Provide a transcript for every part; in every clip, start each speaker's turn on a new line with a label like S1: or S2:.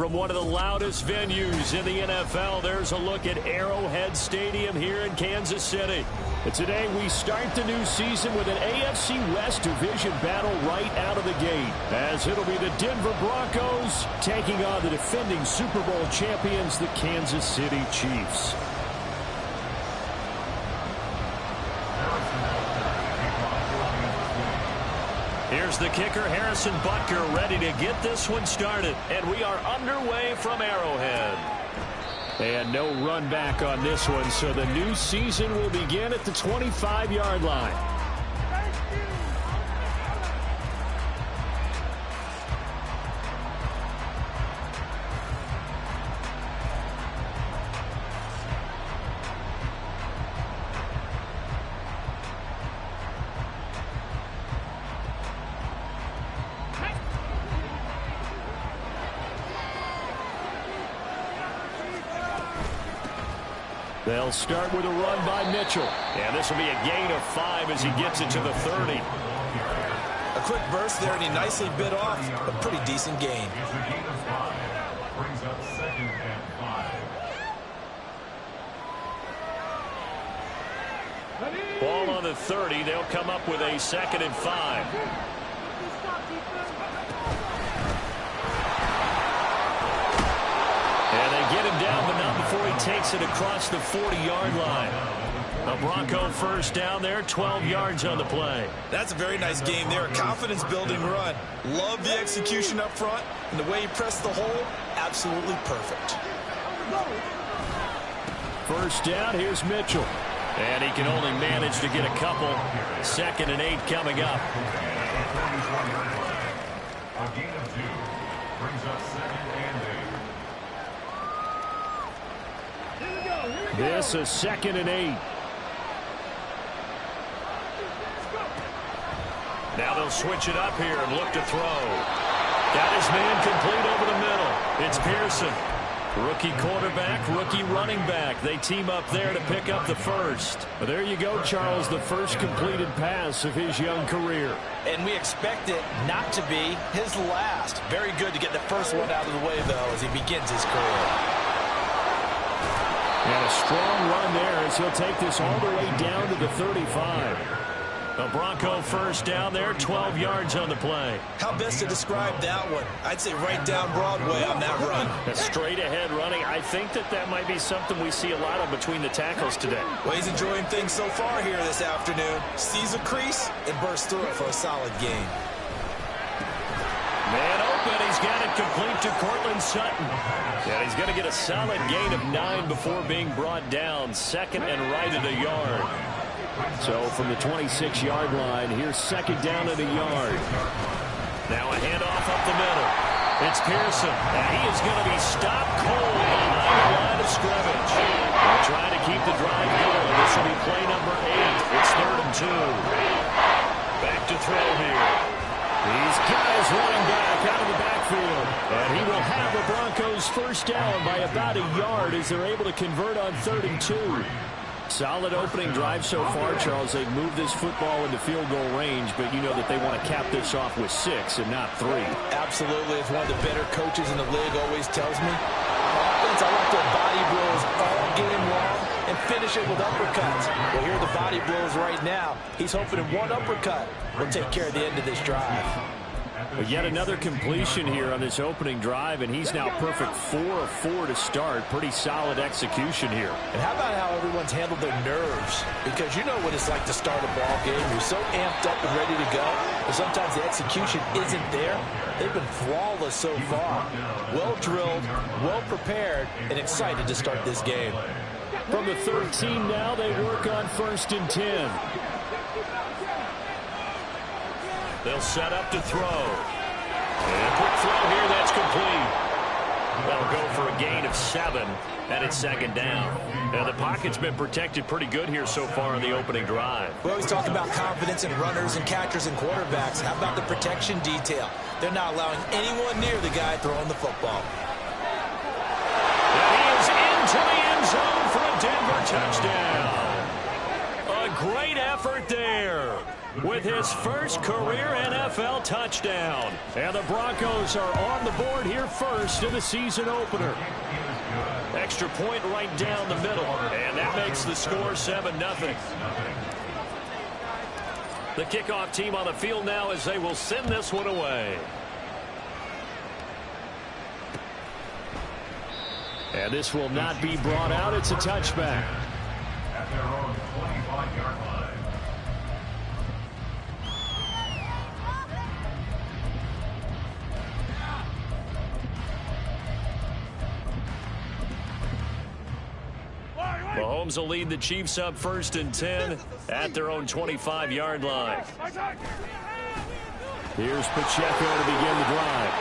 S1: From one of the loudest venues in the NFL, there's a look at Arrowhead Stadium here in Kansas City. And today we start the new season with an AFC West division battle right out of the gate, as it'll be the Denver Broncos taking on the defending Super Bowl champions, the Kansas City Chiefs. Here's the kicker, Harrison Butker, ready to get this one started. And we are underway from Arrowhead. And no run back on this one, so the new season will begin at the 25-yard line. They'll start with a run by Mitchell. And this will be a gain of 5 as he gets it to the 30.
S2: A quick burst there, and he nicely bit off a pretty decent gain.
S3: Brings up 2nd and 5.
S1: Ball on the 30. They'll come up with a 2nd and 5. And they get him down, but not before he takes it across the 40-yard line. A Bronco first down there, 12 yards on the play.
S2: That's a very nice game there. A confidence-building run. Love the execution up front, and the way he pressed the hole, absolutely perfect.
S1: First down, here's Mitchell. And he can only manage to get a couple. 2nd and 8 coming up.
S3: A gain of 2 brings up 2nd and 8.
S1: This is 2nd and 8. Now they'll switch it up here and look to throw. Got his man complete over the middle. It's Pearson. Rookie quarterback, rookie running back. They team up there to pick up the first. Well, there you go, Charles, the first completed pass of his young career.
S2: And we expect it not to be his last. Very good to get the first one out of the way, though, as he begins his career.
S1: And a strong run there as he'll take this all the way down to the 35. A Bronco first down there, 12 yards on the play.
S2: How best to describe that one? I'd say right down Broadway on that run.
S1: A straight ahead running. I think that might be something we see a lot of between the tackles today.
S2: Well, he's enjoying things so far here this afternoon. Sees a crease and bursts through it for a solid gain.
S1: Man open, he's got it complete to Cortland Sutton. And he's going to get a solid gain of 9 before being brought down. 2nd and right at a yard. So from the 26-yard line, here's 2nd down at a yard. Now a handoff up the middle. It's Pearson. And he is going to be stopped cold behind the line of scrimmage. They're trying to keep the drive going. This will be play number 8. It's 3rd and 2. Back to throw here. He's got his running back out of the backfield. And he will have the Broncos first down by about a yard as they're able to convert on 3rd and 2. Solid opening drive so far, Charles. They've moved this football into field goal range, but you know that they want to cap this off with 6 and not 3.
S2: Absolutely. As one of the better coaches in the league always tells me, on offense, I like their body blows all game long and finish it with uppercuts. Well, here are the body blows right now. He's hoping in one uppercut will take care of the end of this drive.
S1: But yet another completion here on this opening drive, and he's now perfect 4 of 4 to start. Pretty solid execution here.
S2: And how about how everyone's handled their nerves? Because you know what it's like to start a ball game. You're so amped up and ready to go, but sometimes the execution isn't there. They've been flawless so far. Well drilled, well prepared, and excited to start this game.
S1: From the 13 now, they work on 1st and 10. They'll set up to throw. And a quick throw here, that's complete. They'll go for a gain of 7, and it's 2nd down. Now, the pocket's been protected pretty good here so far in the opening drive.
S2: We always talk about confidence in runners and catchers and quarterbacks. How about the protection detail? They're not allowing anyone near the guy throwing the football.
S1: And he is into the end zone for a Denver touchdown. A great effort there. with his first career NFL touchdown. And the Broncos are on the board here first in the season opener. Extra point right down the middle, and that makes the score 7-0. The kickoff team on the field now as they will send this one away. And this will not be brought out. It's a touchback.
S3: At their own 25-yard line.
S1: Mahomes will lead the Chiefs up 1st and 10 at their own 25-yard line. Here's Pacheco to begin the drive.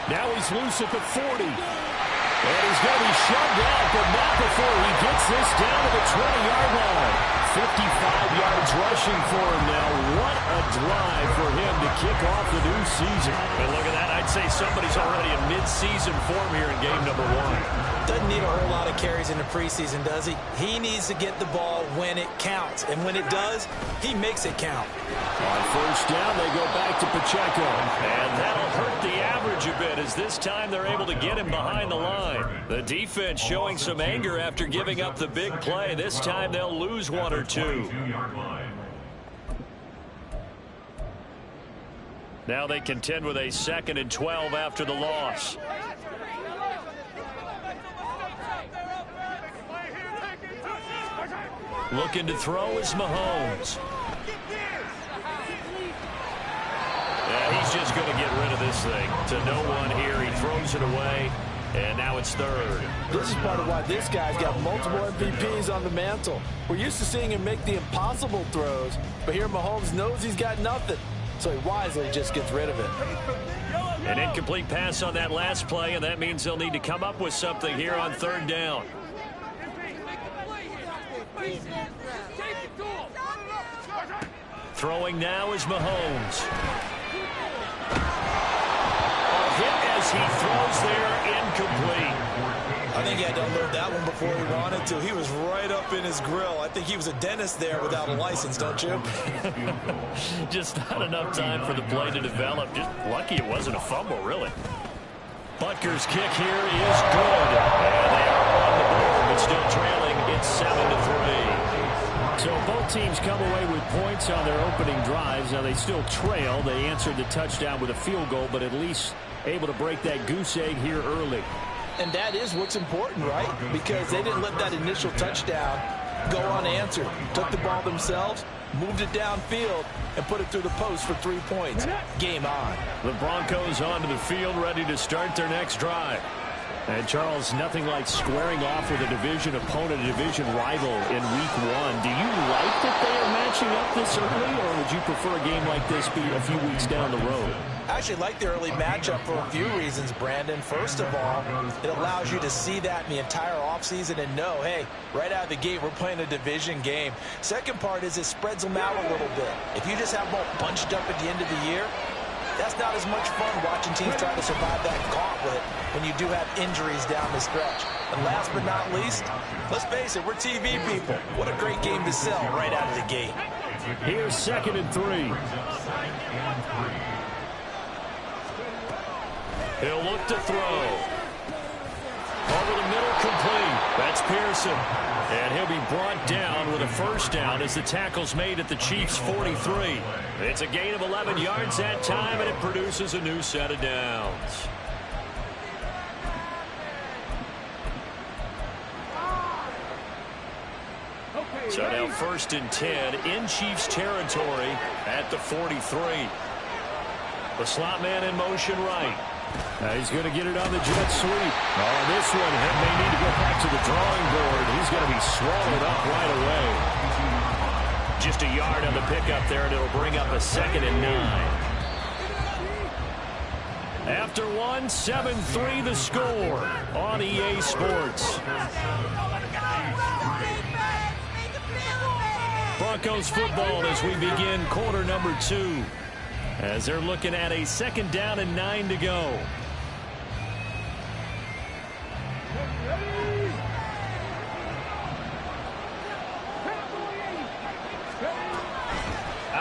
S1: Now he's loose at the 40. And he's going to be shoved out, but not before he gets this down to the 20-yard line. 55 yards rushing for him now. What a drive for him to kick off the new season. And look at that. I'd say somebody's already in mid-season form here in game number 1.
S2: Doesn't need a whole lot of carries in the preseason, does he? He needs to get the ball when it counts. And when it does, he makes it count.
S1: On 1st down, they go back to Pacheco. And that'll hurt the average a bit as this time they're able to get him behind the line. The defense showing some anger after giving up the big play. This time they'll lose 1 or 2. Now they contend with a 2nd and 12 after the loss. Looking to throw is Mahomes. Yeah, he's just going to get rid of this thing. To no one here. He throws it away. And now it's 3rd.
S2: This is part of why this guy's got multiple MVPs on the mantle. We're used to seeing him make the impossible throws, but here Mahomes knows he's got nothing, so he wisely just gets rid of it.
S1: An incomplete pass on that last play, and that means they'll need to come up with something here on 3rd down. Throwing now is Mahomes. As he throws there, incomplete.
S2: I think he had to unload that one before he wanted to. He was right up in his grill. I think he was a dentist there without a license, don't you?
S1: Just not enough time for the play to develop. Just lucky it wasn't a fumble, really. Butker's kick here is good. And they are on the board, but still trailing. It's 7-3. So both teams come away with points on their opening drives. Now they still trail. They answered the touchdown with a field goal, but at least able to break that goose egg here early.
S2: And that is what's important, right? Because they didn't let that initial touchdown go unanswered. Took the ball themselves, moved it downfield, and put it through the post for 3 points. Game on.
S1: The Broncos onto the field, ready to start their next drive. And, Charles, nothing like squaring off with a division opponent, a division rival in Week 1. Do you like that they are matching up this early, or would you prefer a game like this be a few weeks down the road?
S2: I actually like the early matchup for a few reasons, Brandon. First of all, it allows you to see that in the entire offseason and know, hey, right out of the gate, we're playing a division game. Second part is it spreads them out a little bit. If you just have them all bunched up at the end of the year, that's not as much fun watching teams try to survive that gauntlet when you do have injuries down the stretch. And last but not least, let's face it, we're TV people. What a great game to sell right out of the gate.
S1: Here's 2nd and 3. He'll look to throw. Over the middle, complete. That's Pearson. And he'll be brought down with a 1st down as the tackle's made at the Chiefs' 43. It's a gain of 11 yards that time, and it produces a new set of downs. So now 1st and 10 in Chiefs territory at the 43. The slot man in motion right. Now he's going to get it on the jet sweep. Oh, this one may need to go back to the drawing board. He's going to be swallowed up right away. Just a yard on the pickup there, and it'll bring up a 2nd and 9. After 1, 7-3 the score on EA Sports. Broncos football as we begin quarter number 2. As they're looking at a 2nd down and 9 to go.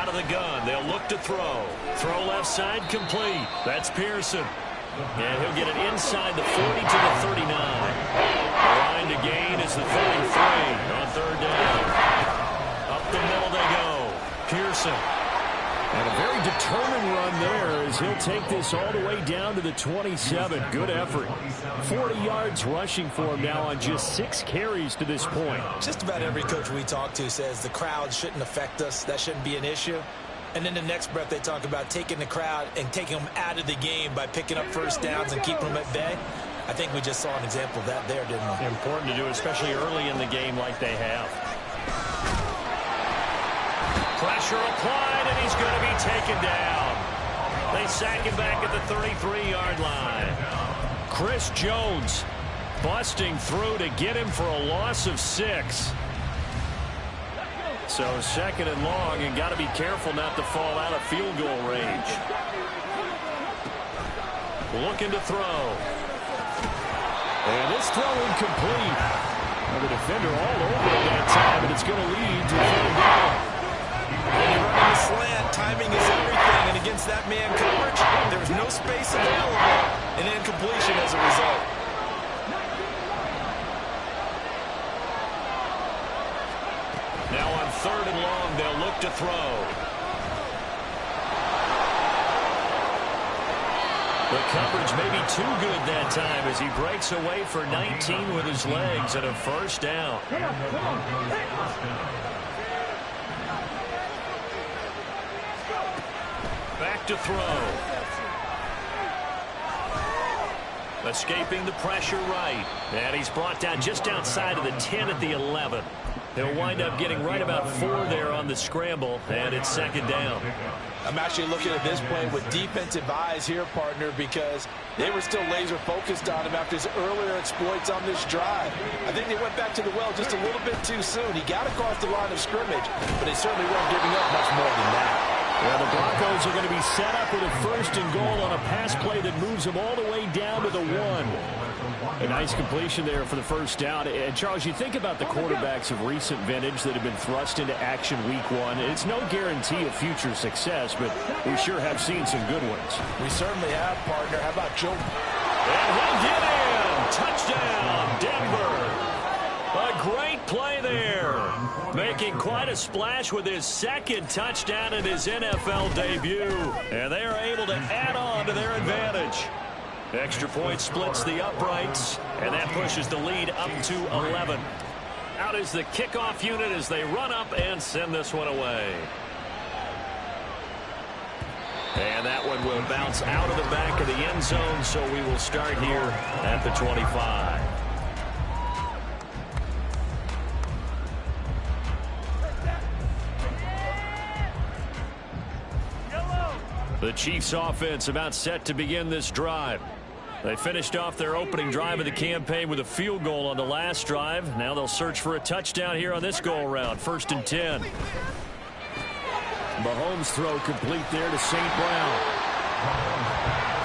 S1: out of the gun. They'll look to throw. Throw left side complete. That's Pearson. And he'll get it inside the 40 to the 39. The line to gain is the 33 on third down. Up the middle they go. Pearson. And a very determined run there as he'll take this all the way down to the 27. Good effort. 40 yards rushing for him now on just 6 carries to this point.
S2: Just about every coach we talk to says the crowd shouldn't affect us. That shouldn't be an issue. And then the next breath they talk about taking the crowd and taking them out of the game by picking up first downs and keeping them at bay. I think we just saw an example of that there, didn't we?
S1: Important to do, especially early in the game like they have. Pressure applied, and he's going to be taken down. They sack him back at the 33-yard line. Chris Jones busting through to get him for a loss of 6. So second and long, and got to be careful not to fall out of field goal range. Looking to throw. And this throw incomplete. Well, the defender all over it that time, and it's going to lead to third down.
S2: When you're running the slant, timing is everything, and against that man coverage, there's no space available, and incompletion as a result.
S1: Now on third and long, they'll look to throw. The coverage may be too good that time as he breaks away for 19 with his legs and a first down. Back to throw. Escaping the pressure right. And he's brought down just outside of the 10 at the 11. He'll wind up getting right about 4 there on the scramble, and it's second down.
S2: I'm actually looking at this play with defensive eyes here, partner, because they were still laser focused on him after his earlier exploits on this drive. I think they went back to the well just a little bit too soon. He got across the line of scrimmage, but they certainly weren't giving up much more than that.
S1: Well, the Broncos are going to be set up with a first and goal on a pass play that moves them all the way down to the 1. A nice completion there for the first down. And, Charles, you think about the quarterbacks of recent vintage that have been thrust into action week 1. It's no guarantee of future success, but we sure have seen some good ones.
S2: We certainly have, partner. How about Joe?
S1: And he'll get in. Touchdown, Denver. A great play there. Making quite a splash with his second touchdown in his NFL debut. And they are able to add on to their advantage. Extra point splits the uprights, and that pushes the lead up to 11. Out is the kickoff unit as they run up and send this one away. And that one will bounce out of the back of the end zone, so we will start here at the 25. The Chiefs offense about set to begin this drive. They finished off their opening drive of the campaign with a field goal on the last drive. Now they'll search for a touchdown here on this go-around. 1st and 10. Mahomes throw complete there to St. Brown.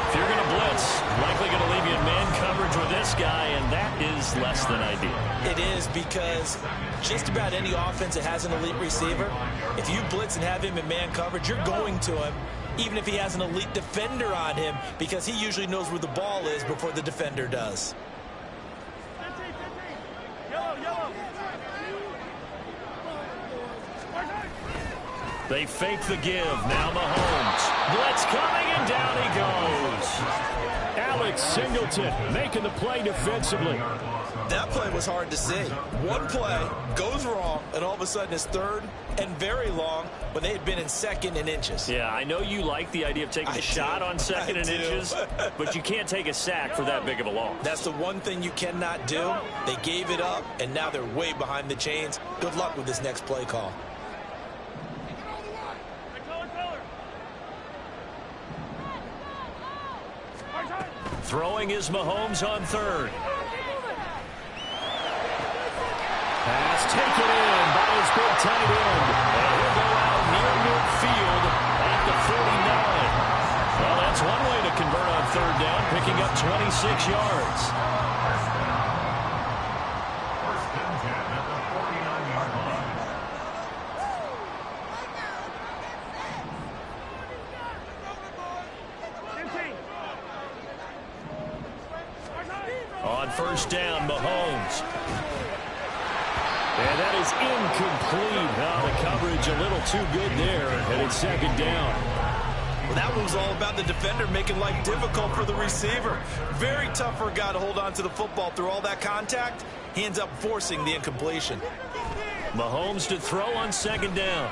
S1: If you're going to blitz, likely going to leave you in man coverage with this guy, and that is less than ideal.
S2: It is, because just about any offense that has an elite receiver, if you blitz and have him in man coverage, you're going to him, even if he has an elite defender on him, because he usually knows where the ball is before the defender does.
S1: They fake the give. Now Mahomes. Blitz coming, and down he goes. Alex Singleton making the play defensively.
S2: That play was hard to see. One play goes wrong, and all of a sudden it's third and very long when they had been in second and inches.
S1: Yeah, I know you like the idea of taking a shot on second and inches, but you can't take a sack for that big of a loss.
S2: That's the one thing you cannot do. They gave it up, and now they're way behind the chains. Good luck with this next play call.
S1: Throwing is Mahomes on third. Pass taken in by his big tight end. And he'll go out near midfield at the 49. Well, that's one way to convert on third down, picking up 26 yards.
S3: First and 10 at the 49-yard line.
S1: On first down, Mahomes. And that is incomplete. The coverage a little too good there, and it's second down.
S2: Well, that was all about the defender making life difficult for the receiver. Very tough for a guy to hold on to the football through all that contact. He ends up forcing the incompletion.
S1: Mahomes to throw on second down.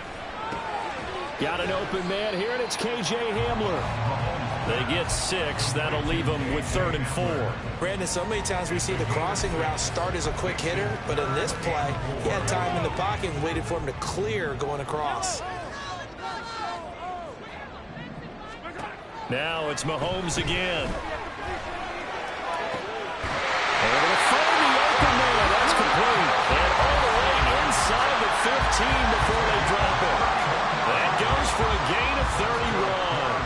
S1: Got an open man here, and it's K.J. Hamler. They get 6. That'll leave them with 3rd and 4.
S2: Brandon, so many times we see the crossing route start as a quick hitter, but in this play, he had time in the pocket and waited for him to clear going across.
S1: Now it's Mahomes again. Able to find the open man. That's complete. And all the way inside the 15 before they drop it. That goes for a gain of 31.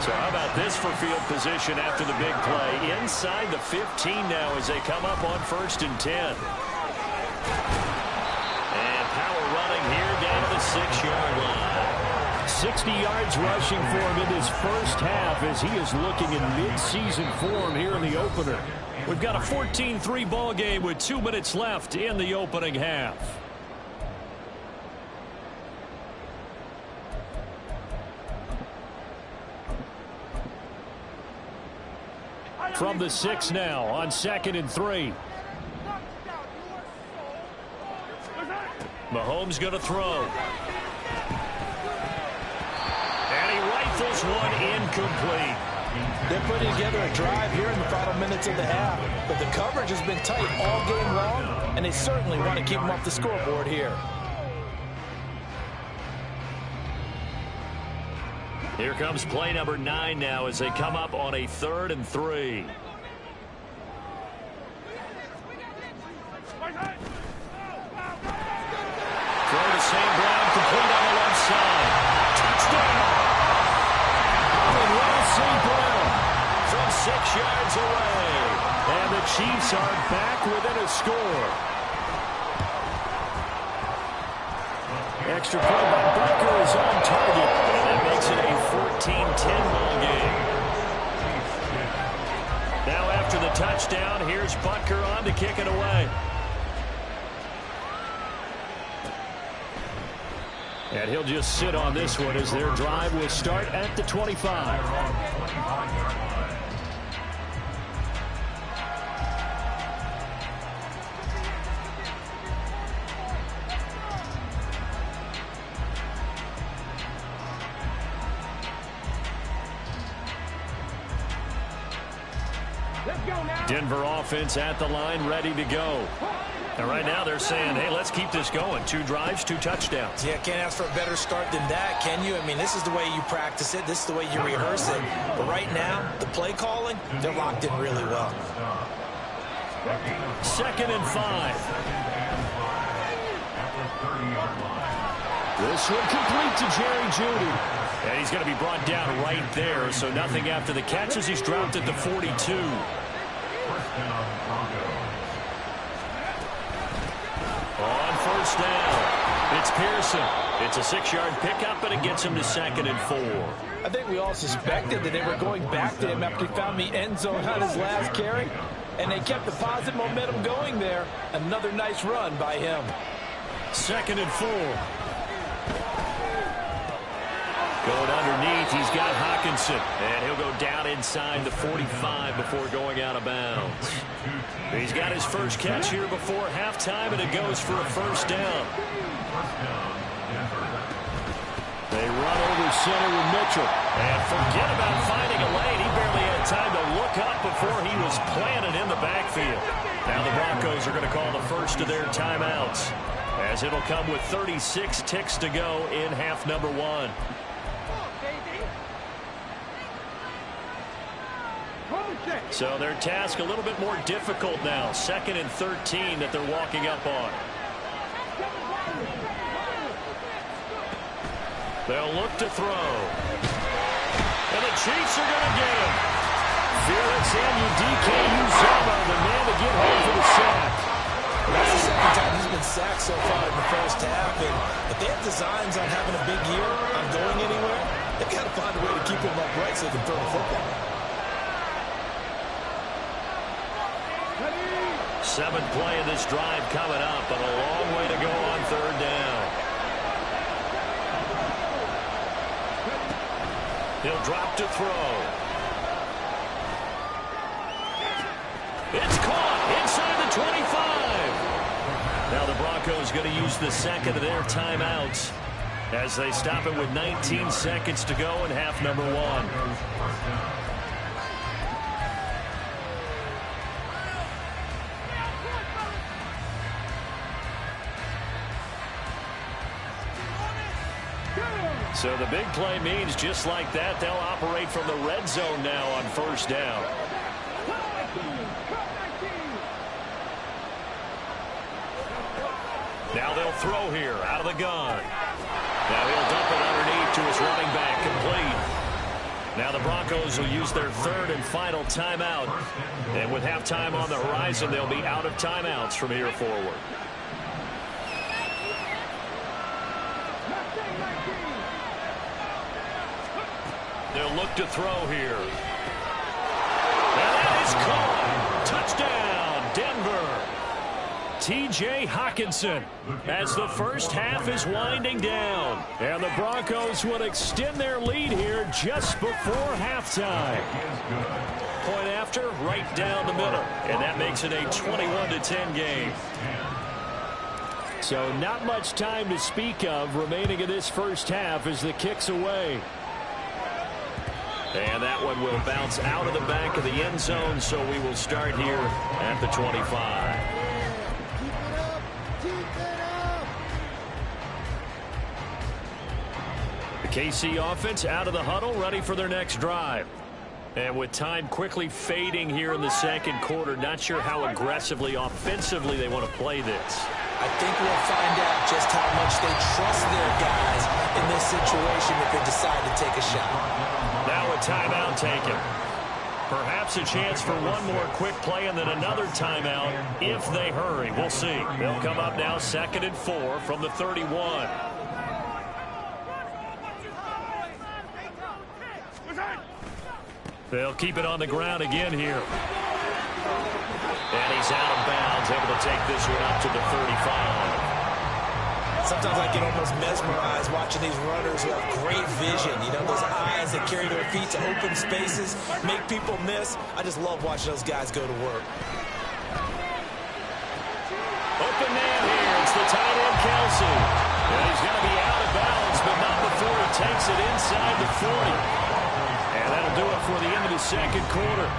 S1: So how about this for field position after the big play? Inside the 15 now as they come up on 1st and 10. And power running here down to the 6-yard line. 60 yards rushing for him in his first half as he is looking in mid-season form here in the opener. We've got a 14-3 ball game with 2 minutes left in the opening half. From the 6 now on 2nd and 3. Mahomes going to throw. And he rifles one incomplete.
S2: They're putting together a drive here in the final minutes of the half, but the coverage has been tight all game long, and they certainly want to keep them off the scoreboard here.
S1: Here comes play number 9 now as they come up on a 3rd and 3. Throw to St. Brown, complete on the left side. Touchdown! Amon-Ra St. Brown from 6 yards away. And the Chiefs are back within a score. Extra point by Butker is on target. That makes it a 14-10 ball game. Now after the touchdown, here's Butker on to kick it away. And he'll just sit on this one as their drive will start at the 25. Denver offense at the line, ready to go. And right now they're saying, hey, let's keep this going. 2 drives, 2 touchdowns.
S2: Yeah, can't ask for a better start than that, can you? I mean, this is the way you practice it. This is the way you rehearse it. But right now, the play calling, they're locked in really well.
S1: 2nd and 5. This one complete to Jerry Jeudy. And he's going to be brought down right there, so nothing after the catch as he's dropped at the 42. On first down, it's Pearson. It's a 6-yard pickup, and it gets him to 2nd and 4.
S2: I think we all suspected that they were going back to him after he found the end zone on his last carry, and they kept the positive momentum going there. Another nice run by him.
S1: 2nd and 4. Going underneath, he's got Hockenson, and he'll go down inside the 45 before going out of bounds. He's got his first catch here before halftime, and it goes for a first down. They run over center with Mitchell, and forget about finding a lane. He barely had time to look up before he was planted in the backfield. Now the Broncos are going to call the first of their timeouts, as it'll come with 36 ticks to go in half number 1. So their task a little bit more difficult now. 2nd and 13 that they're walking up on. They'll look to throw. And the Chiefs are going to get him. Felix Anudike-Uzomah, the man to get home for the sack.
S2: That's the second time he's been sacked so far in the first half. And if they have designs on having a big year, on going anywhere, they've got to find a way to keep him upright so they can throw the football.
S1: Seventh play of this drive coming up, but a long way to go on third down. He'll drop to throw. It's caught inside the 25. Now the Broncos going to use the second of their timeouts as they stop it with 19 seconds to go in half number one. So the big play means just like that, they'll operate from the red zone now on first down. Now they'll throw here out of the gun. Now he'll dump it underneath to his running back, complete. Now the Broncos will use their third and final timeout. And with halftime on the horizon, they'll be out of timeouts from here forward. They'll look to throw here. And that is caught. Touchdown, Denver. T.J. Hockenson as the first half is winding down. And the Broncos will extend their lead here just before halftime. Point after, right down the middle. And that makes it a 21-10 game. So not much time to speak of remaining in this first half as the kick's away. And that one will bounce out of the back of the end zone, so we will start here at the 25. The KC offense out of the huddle, ready for their next drive. And with time quickly fading here in the second quarter, not sure how aggressively, offensively they want to play this.
S2: I think we'll find out just how much they trust their guys in this situation if they decide to take a shot.
S1: Now a timeout taken. Perhaps a chance for one more quick play and then another timeout if they hurry. We'll see. They'll come up now 2nd and 4 from the 31. They'll keep it on the ground again here. And he's out of bounds, able to take this one up to the 35.
S2: Sometimes I get almost mesmerized watching these runners who have great vision. You know, those eyes that carry their feet to open spaces, make people miss. I just love watching those guys go to work.
S1: Open man here. It's the tight end, Kelsey. And he's going to be out of bounds, but not before he takes it inside the 40. And that'll do it for the end of the second quarter.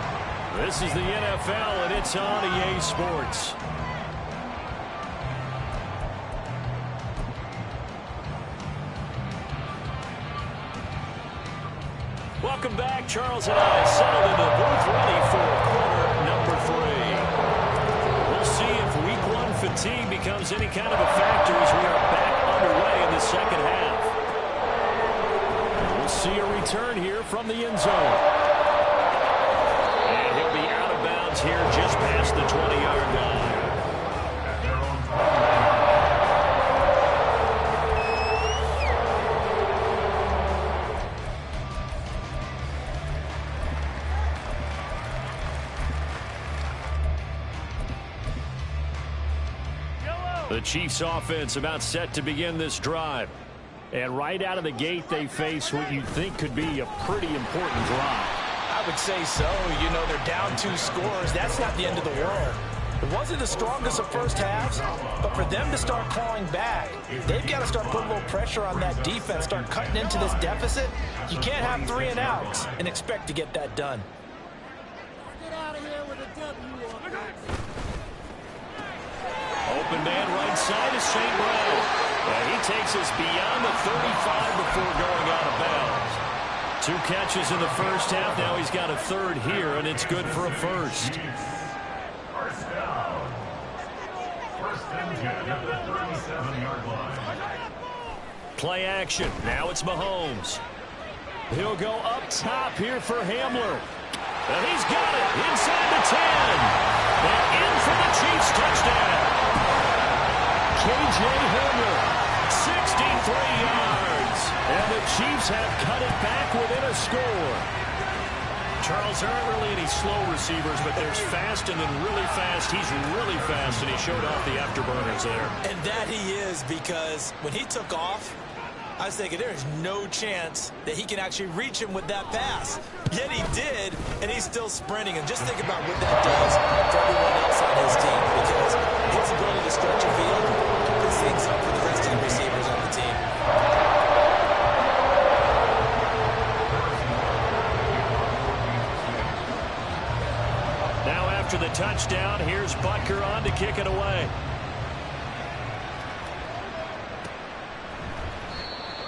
S1: This is the NFL, and it's on EA Sports. Welcome back. Charles and I settled in the booth ready for quarter number 3. We'll see if week 1 fatigue becomes any kind of a factor as we are back underway in the second half. And we'll see a return here from the end zone. And he'll be out of bounds here just past the 20-yard line. The Chiefs offense about set to begin this drive. And right out of the gate, they face what you think could be a pretty important drive.
S2: I would say so. You know, they're down 2 scores. That's not the end of the world. It wasn't the strongest of first halves, but for them to start clawing back, they've got to start putting a little pressure on that defense, start cutting into this deficit. You can't have 3 and outs and expect to get that done.
S4: Get out of here with a W.
S1: Open man right side is St. Brown. And he takes us beyond the 35 before going out of bounds. 2 catches in the first half. Now he's got a third here, and it's good for a first.
S3: First down. First and 10 at the 37-yard line.
S1: Play action. Now it's Mahomes. He'll go up top here for Hamler. And he's got it inside the 10. And in for the Chiefs touchdown. K.J. Hamler, 63 yards. And the Chiefs have cut it back within a score. Charles, there aren't really any slow receivers, but there's fast and then really fast. He's really fast, and he showed off the afterburners there.
S2: And that he is, because when he took off, I was thinking there is no chance that he can actually reach him with that pass. Yet he did, and he's still sprinting. And just think about what that does for everyone else on his team, because his ability to stretch a field opens things up for the rest of the receivers on the team.
S1: Now after the touchdown, here's Butker on to kick it away.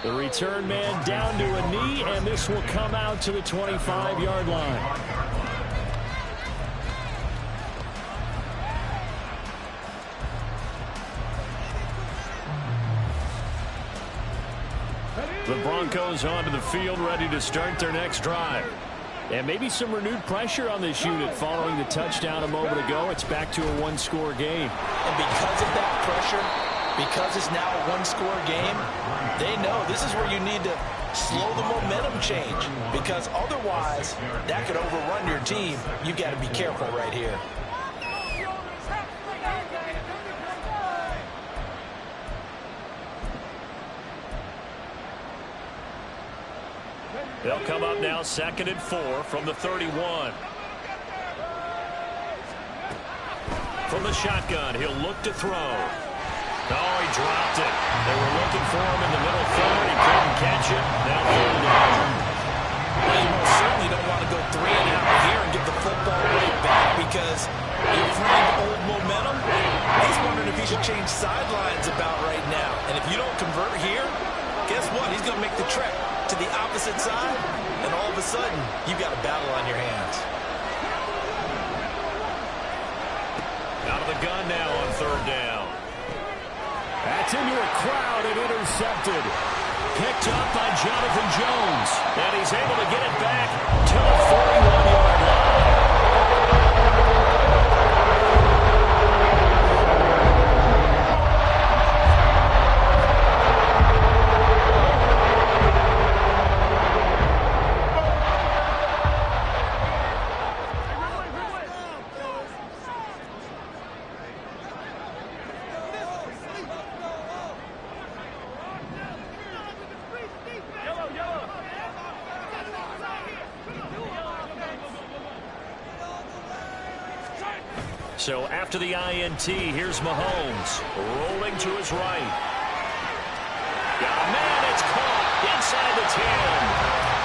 S1: The return man down to a knee, and this will come out to the 25-yard line. The Broncos onto the field, ready to start their next drive. And maybe some renewed pressure on this unit following the touchdown a moment ago. It's back to a one-score game.
S2: And because of that pressure, because it's now a one-score game, they know this is where you need to slow the momentum change, because otherwise that could overrun your team. You've got to be careful right here.
S1: They'll come up now 2nd and 4 from the 31. From the shotgun, he'll look to throw. Oh, he dropped it. They were looking for him in the middle third. He couldn't catch it. Now third down.
S2: Well, you most certainly don't want to go 3 and out here and give the football right back, because you're finding old momentum. He's wondering if he should change sidelines about right now. And if you don't convert here, guess what? He's going to make the trek to the opposite side, and all of a sudden, you've got a battle on your hands.
S1: Out of the gun now on third down. That's into a crowd and intercepted. Picked up by Jonathan Jones. And he's able to get it back to the 41-yard line. So after the INT, here's Mahomes rolling to his right. Got a man, it's caught inside the 10.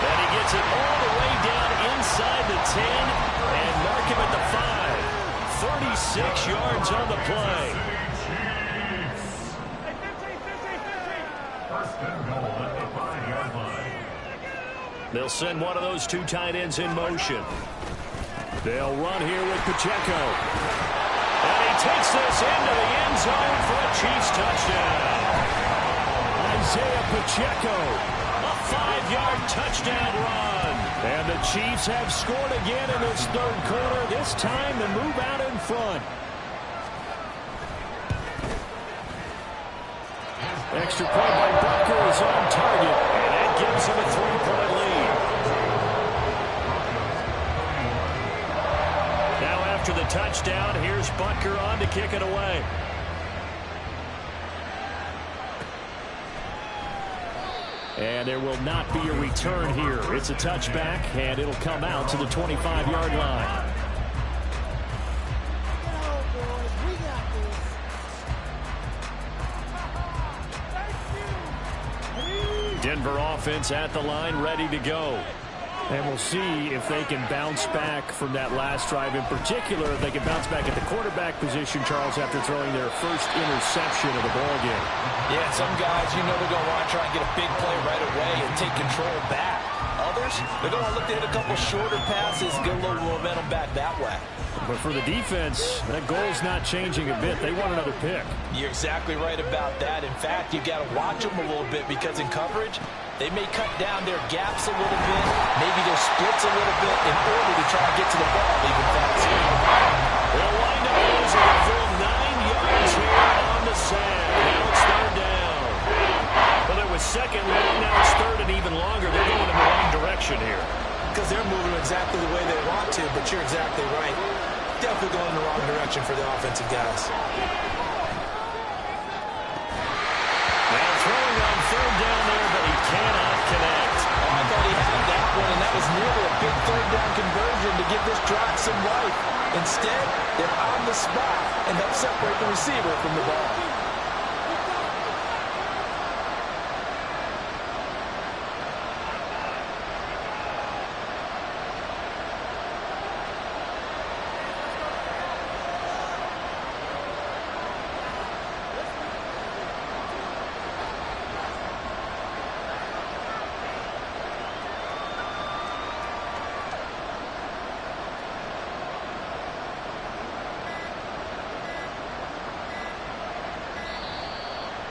S1: And he gets it all the way down inside the 10 and mark him at the 5. 36 yards on the play.
S3: First and goal at the 5-yard line.
S1: They'll send one of those two tight ends in motion. They'll run here with Pacheco. And he takes this into the end zone for a Chiefs touchdown. Isaiah Pacheco, a 5-yard touchdown run. And the Chiefs have scored again in this third quarter, this time to move out in front. Extra point by Butker is on target, and that gives him a 3-point lead. Now after the touchdown, here's Butker on to kick it away. And there will not be a return here. It's a touchback, and it'll come out to the 25-yard line. Denver offense at the line, ready to go. And we'll see if they can bounce back from that last drive. In particular, if they can bounce back at the quarterback position, Charles, after throwing their first interception of the ballgame.
S2: Yeah, some guys, you know they're going to want to try and get a big play right away and take control back. Others, they're going to look to hit a couple shorter passes, get a little momentum back that way.
S1: But for the defense, that goal's not changing a bit. They want another pick.
S2: You're exactly right about that. In fact, you've got to watch them a little bit, because in coverage, they may cut down their gaps a little bit, maybe their splits a little bit, in order to try and get to the ball even faster.
S1: They'll wind up losing a full 9 yards here on the sand. Now it's third down. Well, it was second long, now it's third and even longer. They're going in the wrong direction here.
S2: Because they're moving with exactly the way they want to, but you're exactly right. Definitely going in the wrong direction for the offensive guys.
S1: Now throwing on third down there, but he cannot connect.
S2: I thought he had that one, and that was nearly a big third down conversion to give this drive some life. Instead, they're on the spot and help separate the receiver from the ball.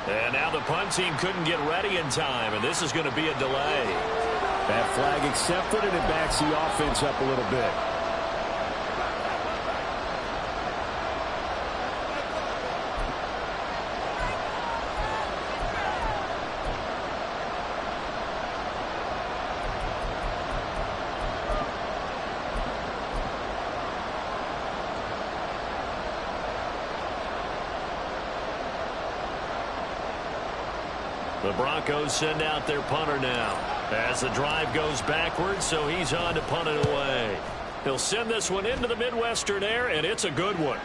S1: And now the punt team couldn't get ready in time, and this is going to be a delay. That flag accepted, and it backs the offense up a little bit. The Broncos send out their punter now as the drive goes backwards, so he's on to punt it away. He'll send this one into the Midwestern air, and it's a good one.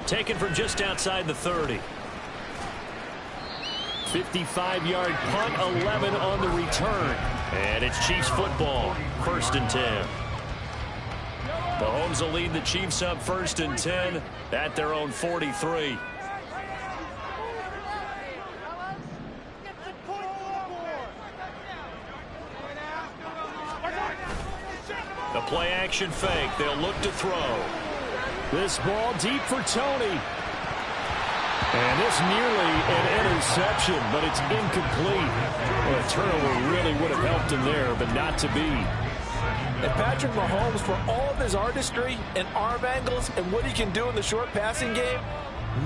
S1: Taken from just outside the 30. 55-yard punt, 11 on the return. And it's Chiefs football, 1st and 10. Mahomes will lead the Chiefs up 1st and 10 at their own 43. The play-action fake. They'll look to throw. This ball deep for Tony. And this nearly an interception, but it's incomplete. Well, a turnover really would have helped him there, but not to be.
S2: And Patrick Mahomes, for all of his artistry and arm angles and what he can do in the short passing game,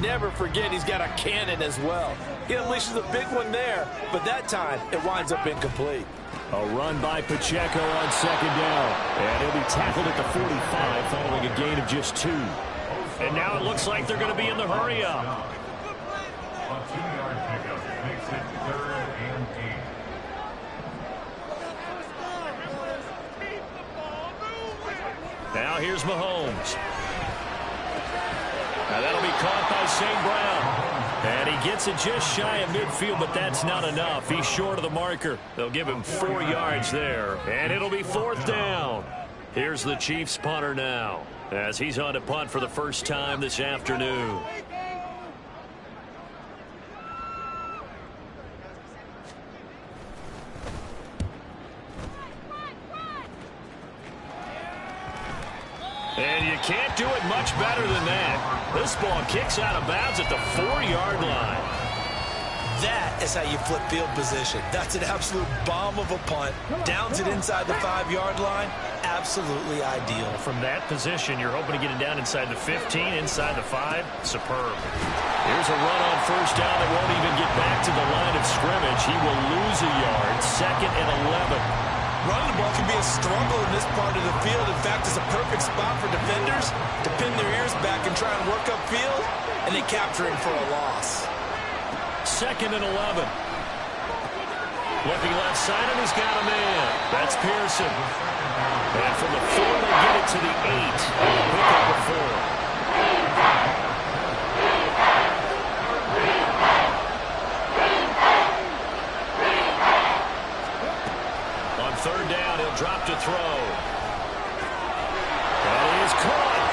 S2: never forget he's got a cannon as well. He unleashes a big one there, but that time it winds up incomplete.
S1: A run by Pacheco on 2nd down. And he'll be tackled at the 45 following a gain of just 2. And now it looks like they're going to be in the hurry-up.
S3: A 2-yard pickup makes it 3rd and 8.
S1: Now here's Mahomes. Now that'll be caught by St. Brown. And he gets it just shy of midfield, but that's not enough. He's short of the marker. They'll give him 4 yards there. And it'll be 4th down. Here's the Chiefs punter now, as he's on to punt for the first time this afternoon. And you can't do it much better than that. This ball kicks out of bounds at the 4-yard line.
S2: That is how you flip field position. That's an absolute bomb of a punt. Downs it inside the 5-yard line. Absolutely ideal.
S1: From that position, you're hoping to get it down inside the 15, inside the 5. Superb. Here's a run on 1st down that won't even get back to the line of scrimmage. He will lose a yard. 2nd and 11.
S2: Running the ball can be a struggle in this part of the field. In fact, it's a perfect spot for defenders to pin their ears back and try and work upfield, and they capture him for a loss.
S1: 2nd and 11. Looking left side, and he's got a man. That's Pearson. And from the 4, they get it to the 8. Pick up a 4. On 3rd down, he'll drop to throw. And he is caught.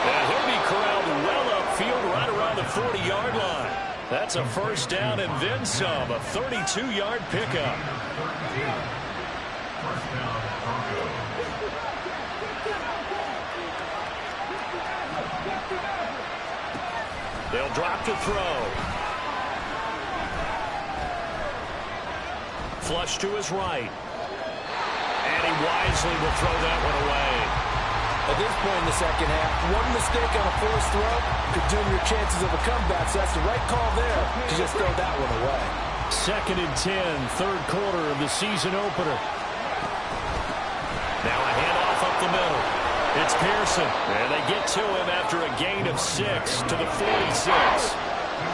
S1: And he'll be corralled well upfield right around the 40-yard line. That's a 1st down and then some. A 32-yard pickup.
S3: 1st down, Broncos.
S1: They'll drop to throw. Flush to his right. And he wisely will throw that one away.
S2: At this point in the second half, one mistake on a forced throw could doom your chances of a comeback, so that's the right call there to just throw that one away.
S1: 2nd and 10, 3rd quarter of the season opener. It's Pearson. And they get to him after a gain of 6 to the 46.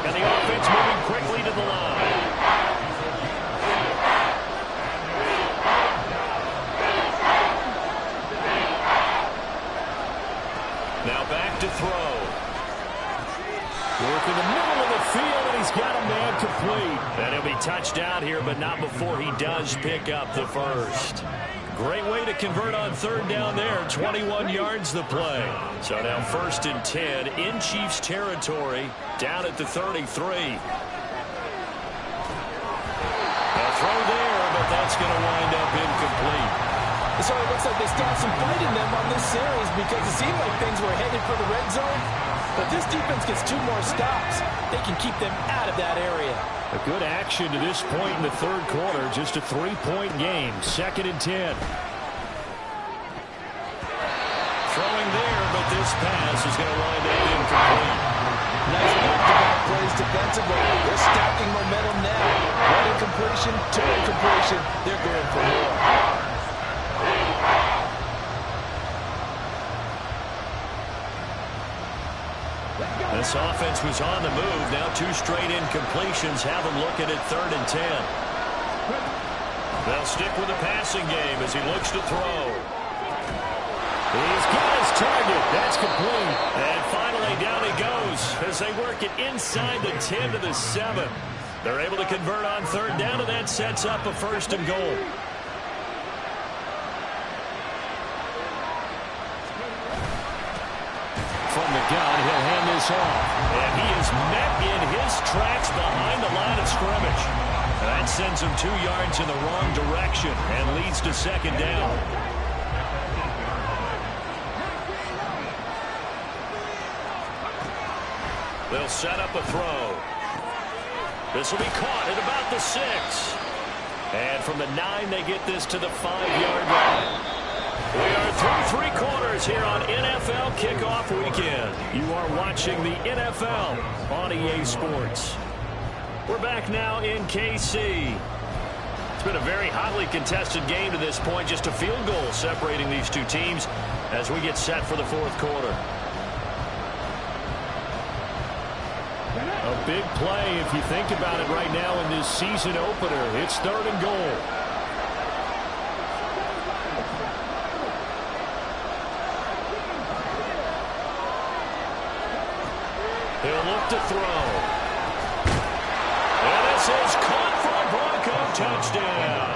S1: And the offense moving quickly to the line. Now back to throw. Work in the middle of the field, and he's got a man complete. And he'll be touched out here, but not before he does pick up the first. Great way to convert on third down there. 21 yards the play. So now 1st and 10 in Chiefs territory, down at the 33. A throw there, but that's going to wind up incomplete.
S2: So it looks like they start some fight in them on this series because it seemed like things were headed for the red zone. But this defense gets 2 more stops. They can keep them out of that area.
S1: A good action to this point in the third quarter. Just a 3-point game. 2nd and 10. Throwing there, but this pass is going to wind up incomplete.
S2: Nice back-to-back plays defensively. They're stacking momentum now. 1 incompletion, 2 incompletion. They're going for more.
S1: This offense was on the move. Now 2 straight incompletions have them looking at 3rd and 10. They'll stick with the passing game as he looks to throw. He's got his target. That's complete. And finally down he goes as they work it inside the 10 to the 7. They're able to convert on 3rd down, and that sets up a 1st and goal. From the gun, he'll hand this off. And he is met in his tracks behind the line of scrimmage. That sends him 2 yards in the wrong direction and leads to 2nd down. They'll set up a throw. This will be caught at about the 6. And from the 9, they get this to the 5-yard line. We are through 3 quarters here on NFL Kickoff Weekend. You are watching the NFL on EA Sports. We're back now in KC. It's been a very hotly contested game to this point. Just a field goal separating these 2 teams as we get set for the 4th quarter. A big play if you think about it right now in this season opener. It's 3rd and goal. He'll look to throw. And this is caught for a Bronco touchdown.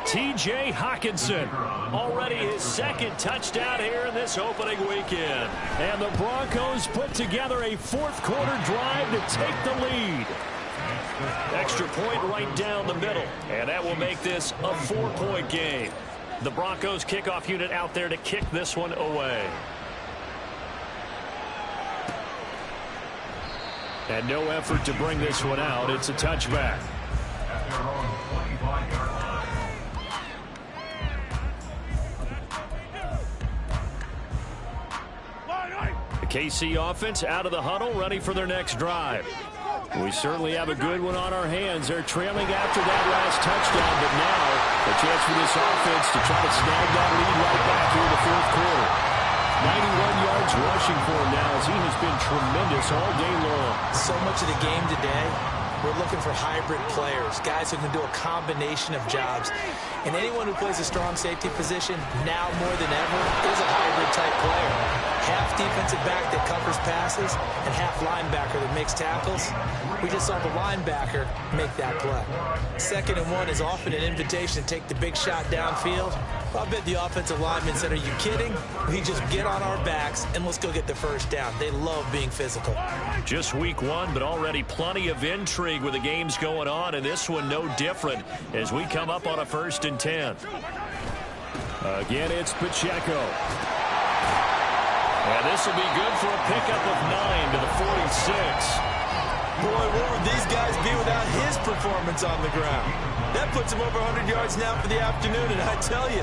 S1: T.J. Hockenson, already his 2nd touchdown here in this opening weekend. And the Broncos put together a 4th quarter drive to take the lead. Extra point right down the middle. And that will make this a 4-point game. The Broncos kickoff unit out there to kick this one away. And no effort to bring this one out. It's a touchback. The KC offense out of the huddle, ready for their next drive. We certainly have a good one on our hands. They're trailing after that last touchdown, but now a chance for this offense to try to snag that lead right back here in the 4th quarter. 91 yards rushing for him now as he has been tremendous all day long.
S2: So much of the game today, we're looking for hybrid players, guys who can do a combination of jobs. And anyone who plays a strong safety position, now more than ever, is a hybrid-type player. Half defensive back that covers passes and half linebacker that makes tackles. We just saw the linebacker make that play. 2nd and 1 is often an invitation to take the big shot downfield. I bet the offensive lineman said, are you kidding? We just get on our backs and let's go get the 1st down. They love being physical.
S1: Just week 1, but already plenty of intrigue with the games going on, and this one no different as we come up on a 1st and 10. Again, it's Pacheco. And this will be good for a pickup of 9 to the 46.
S2: Boy, where would these guys be without his performance on the ground? That puts him over 100 yards now for the afternoon, and I tell you,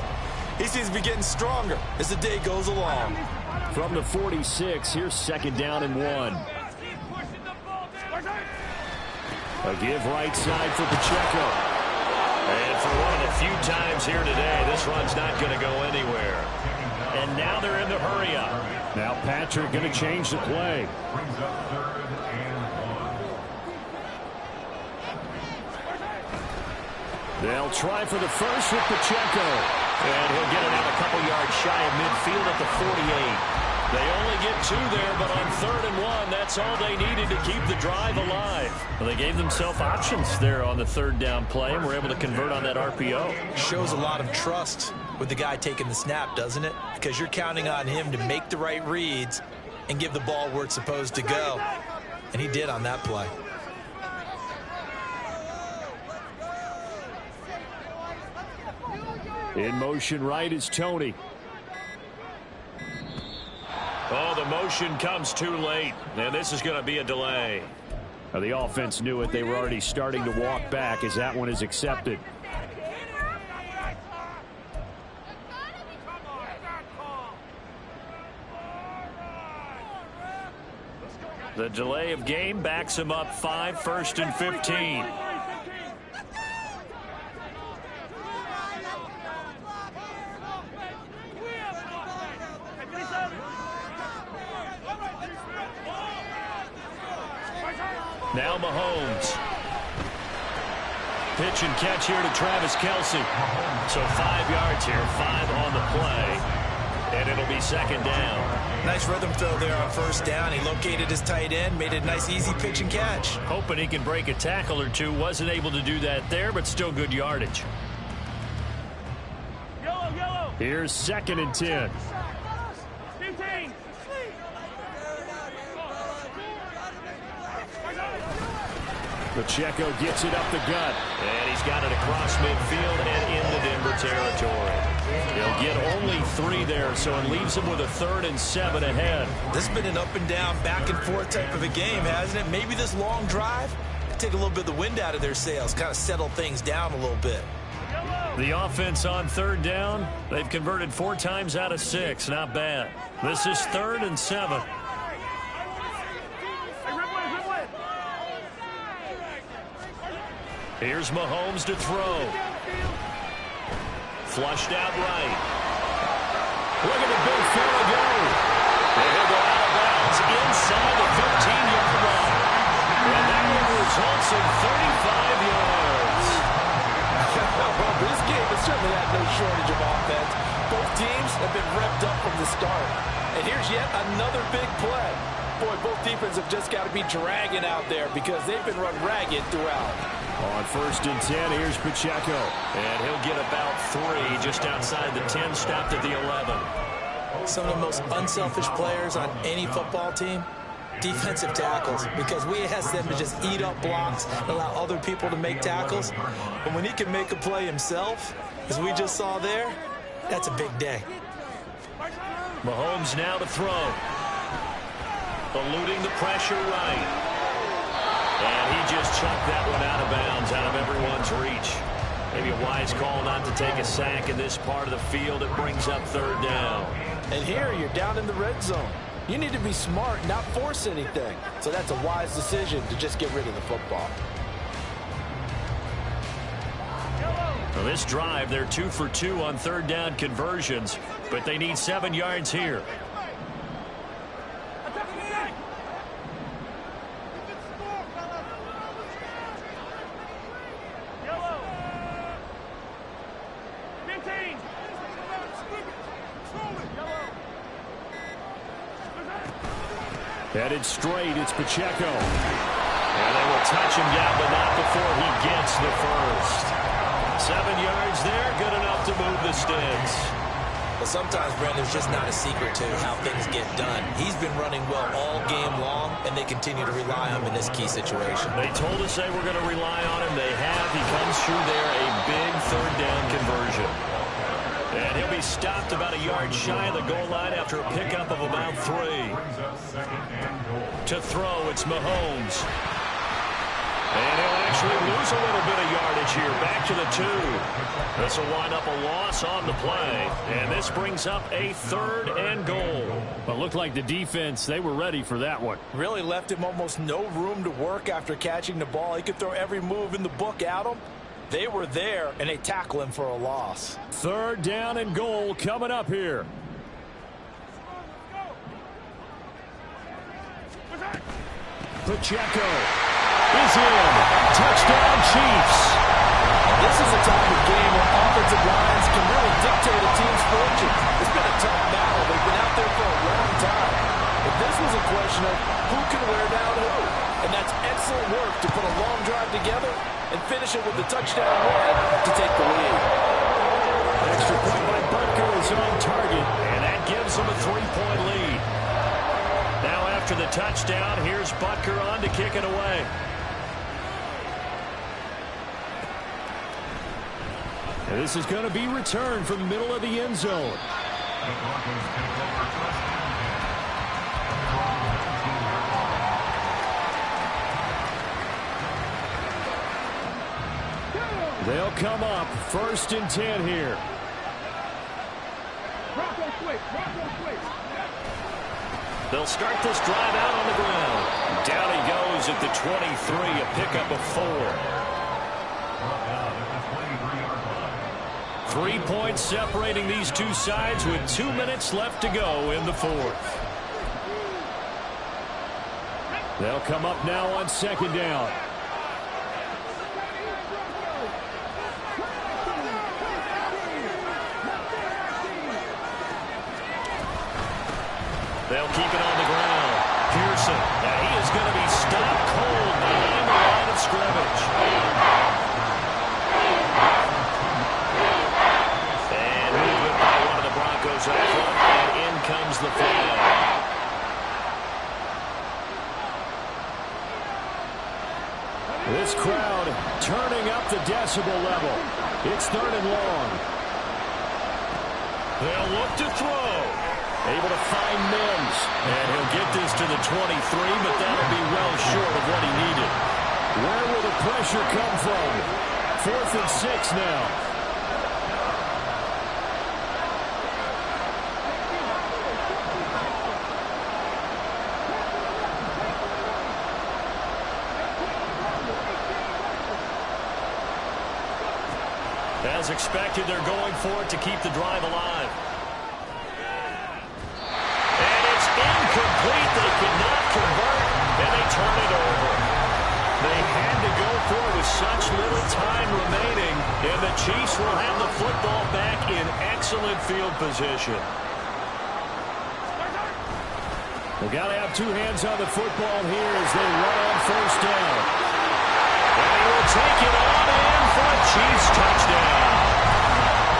S2: he seems to be getting stronger as the day goes along.
S1: From the 46, here's 2nd down and 1. A give right side for Pacheco. And for one of the few times here today, this run's not going to go anywhere. and now they're in the hurry-up.
S5: Now Patrick going to change the play.
S3: Brings up 3rd and 1.
S1: They'll try for the first with Pacheco. And he'll get it out a couple yards shy of midfield at the 48. They only get 2 there, but on 3rd and 1, that's all they needed to keep the drive alive. Well, they gave themselves options there on the 3rd down play and were able to convert on that RPO.
S2: Shows a lot of trust with the guy taking the snap, doesn't it? Because you're counting on him to make the right reads and give the ball where it's supposed to go. And he did on that play.
S5: In motion right is Tony.
S1: Oh, the motion comes too late, and this is going to be a delay.
S5: The offense knew it. They were already starting to walk back as that one is accepted.
S1: The delay of game backs him up 5, 1st and 15. Now Mahomes. Pitch and catch here to Travis Kelce. So 5 yards here, 5 on the play. And it'll be 2nd down.
S2: Nice rhythm throw there on 1st down. He located his tight end, made it a nice easy pitch and catch.
S1: Hoping he can break a tackle or two. Wasn't able to do that there, but still good yardage.
S5: Here's 2nd and 10. Pacheco gets it up the gut.
S1: And he's got it across midfield and into Denver territory. He'll get only 3 there, so it leaves him with a 3rd and 7 ahead.
S2: This has been an up and down, back and forth type of a game, hasn't it? Maybe this long drive could take a little bit of the wind out of their sails, kind of settle things down a little bit.
S1: The offense on 3rd down, they've converted 4 times out of 6. Not bad. This is 3rd and 7. Here's Mahomes to throw. Flushed out right. Look at the big fella go. And he'll go out of bounds inside the 15-yard line. And that one results in 35 yards.
S6: Well, this game has certainly had no shortage of offense. Both teams have been revved up from the start. And here's yet another big play. Boy, both defenses have just got to be dragging out there because they've been run ragged throughout.
S5: On 1st and 10, here's Pacheco.
S1: And he'll get about 3 just outside the 10, stopped at the 11.
S2: Some of the most unselfish players on any football team, defensive tackles, because we ask them to just eat up blocks and allow other people to make tackles. And when he can make a play himself, as we just saw there, that's a big day.
S1: Mahomes now to throw. Eluding the pressure right. And he just chucked that one out of bounds, out of everyone's reach. Maybe a wise call not to take a sack in this part of the field. It brings up 3rd down.
S6: And here you're down in the red zone. You need to be smart, not force anything. So that's a wise decision to just get rid of the football.
S1: Well, this drive, they're 2 for 2 on 3rd down conversions, but they need 7 yards here.
S5: Headed straight, it's Pacheco.
S1: And they will touch him down, but not before he gets the first. 7 yards there, good enough to move the sticks.
S2: Well, sometimes, Brent, there's just not a secret to how things get done. He's been running well all game long, and they continue to rely on him in this key situation.
S1: They told us they were going to rely on him. They have. He comes through there, a big 3rd down conversion. And he'll be stopped about a yard shy of the goal line after a pickup of about 3. To throw, it's Mahomes. And he'll actually lose a little bit of yardage here. Back to the 2. This will wind up a loss on the play. And this brings up a 3rd and goal.
S5: But looked like the defense, they were ready for that one.
S6: Really left him almost no room to work after catching the ball. He could throw every move in the book at him. They were there, and they tackle him for a loss.
S5: 3rd down and goal coming up here. Pacheco is in. Touchdown, Chiefs.
S2: This is a type of game where offensive lines can really dictate a team's fortune. It's been a tough battle. They've been out there for a long time. But this was a question of who can wear down who. And that's excellent work to put a long drive together and finish it with the touchdown run to take the lead.
S5: Extra point by Butker is on target, and that gives them a 3-point lead.
S1: Now after the touchdown, here's Butker on to kick it away.
S5: And this is going to be returned from the middle of the end zone.
S3: The Broncos take over first and 10.
S5: They'll come up 1st and 10 here.
S1: They'll start this drive out on the ground. Down he goes at the 23, a pickup of 4. 3 points separating these two sides with 2 minutes left to go in the 4th.
S5: They'll come up now on 2nd down.
S1: They'll keep it on the ground. Pearson, and he is going to be stopped cold behind the line of scrimmage. And movement by one of the Broncos up front, and in comes the flag.
S5: This crowd turning up the decibel level. It's 3rd and long.
S1: They'll look to throw. Able to find Mims. And he'll get this to the 23, but that'll be well short of what he needed.
S5: Where will the pressure come from? 4th and 6 now.
S1: As expected, they're going for it to keep the drive alive. And it's incomplete. They cannot convert, and they turn it over. They had to go for it with such little time remaining, and the Chiefs will have the football back in excellent field position.
S5: They've got to have 2 hands on the football here as they run on 1st down.
S1: And he will take it on in for a Chiefs touchdown.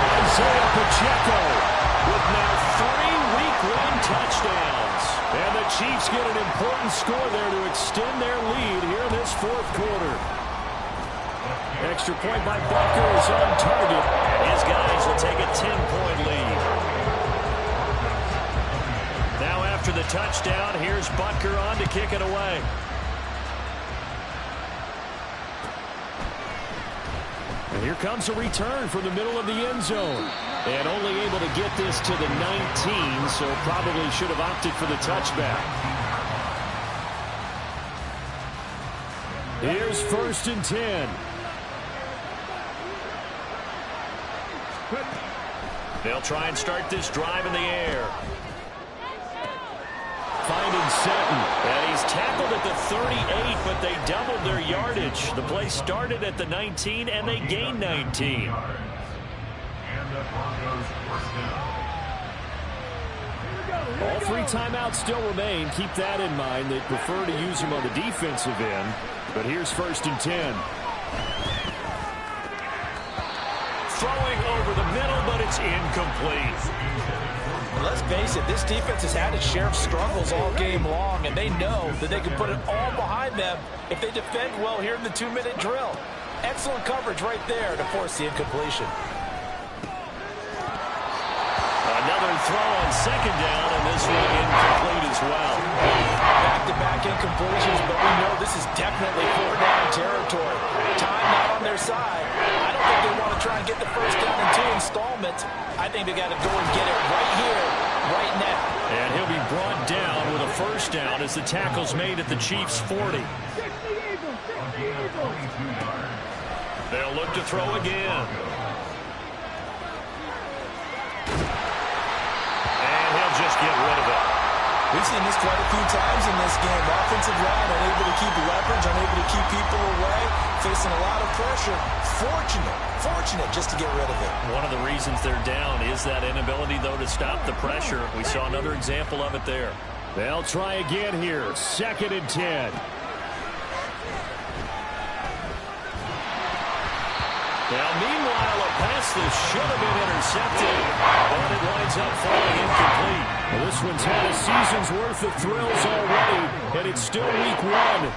S5: Isaiah Pacheco
S1: With now 3 week-long touchdowns.
S5: And the Chiefs get an important score there to extend their lead here in this 4th quarter. Extra point by Butker is on target.
S1: His guys will take a 10-point lead. Now after the touchdown, here's Butker on to kick it away.
S5: And here comes a return from the middle of the end zone. And only able to get this to the 19, so probably should have opted for the touchback. Here's 1st and 10.
S1: They'll try and start this drive in the air.
S5: Finding Sutton.
S1: And he's tackled at the 38, but they doubled their yardage. The play started at the 19, and they gained 19.
S3: And the Broncos first down.
S5: All 3 timeouts still remain. Keep that in mind. They prefer to use them on the defensive end. But here's 1st and 10.
S1: Throwing over the middle, but it's incomplete.
S2: Let's face it, this defense has had its share of struggles all game long, and they know that they can put it all behind them if they defend well here in the 2-minute drill. Excellent coverage right there to force the incompletion.
S1: Another throw on 2nd down, and this one incomplete as well.
S2: Back-to-back incompletions, but we know this is definitely 4-down territory. Time not on their side. I don't think they want to try and get the 1st down in 2 installments. I think they got to go and get it right here, right now.
S1: And he'll be brought down with a 1st down as the tackle's made at the Chiefs' 40. They'll look to throw again. And he'll just get rid of it.
S2: We've seen this quite a few times in this game. Offensive line unable to keep leverage, unable to keep people away, facing a lot of pressure. Fortunate just to get rid of it.
S1: One of the reasons they're down is that inability, though, to stop the pressure. We saw another example of it there.
S5: They'll try again here. 2nd and 10.
S1: Now, meanwhile, a pass that should have been intercepted, but it winds up falling incomplete.
S5: Well, this one's had a season's worth of thrills already, and it's still week 1.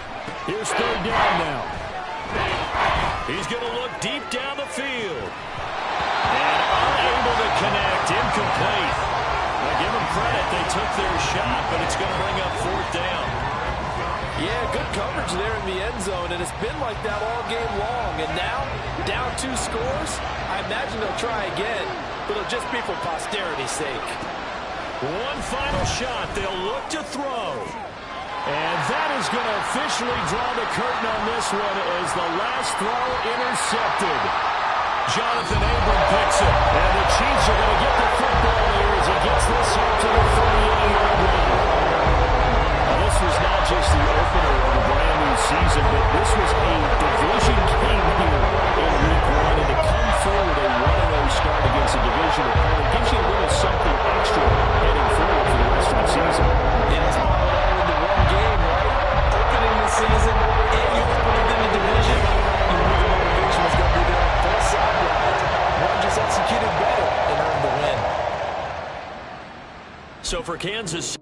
S5: Here's 3rd down now.
S1: He's going to look deep down the field. And unable to connect, incomplete. Now, give them credit, they took their shot, but it's going to bring up 4th down.
S6: Yeah, good coverage there in the end zone, and it's been like that all game long. And now, down 2 scores, I imagine they'll try again, but it'll just be for posterity's sake.
S1: One final shot, they'll look to throw.
S5: And that is going to officially draw the curtain on this one as the last throw intercepted.
S1: Jonathan Abram picks it.
S5: And the Chiefs are going to get the football here as he gets this up to the 38-yard line. Now, this was not just the opener of a brand new season, but this was a division game here in week 1. And to come through with a 1-0 start against a division opponent gives you a little something extra heading forward for the rest of the season.
S2: It is all into one game, right? Opening the season, and you open it in the division. You knew the motivation was going to be there on both sidelines. One just executed better and earned the win.
S1: So for Kansas...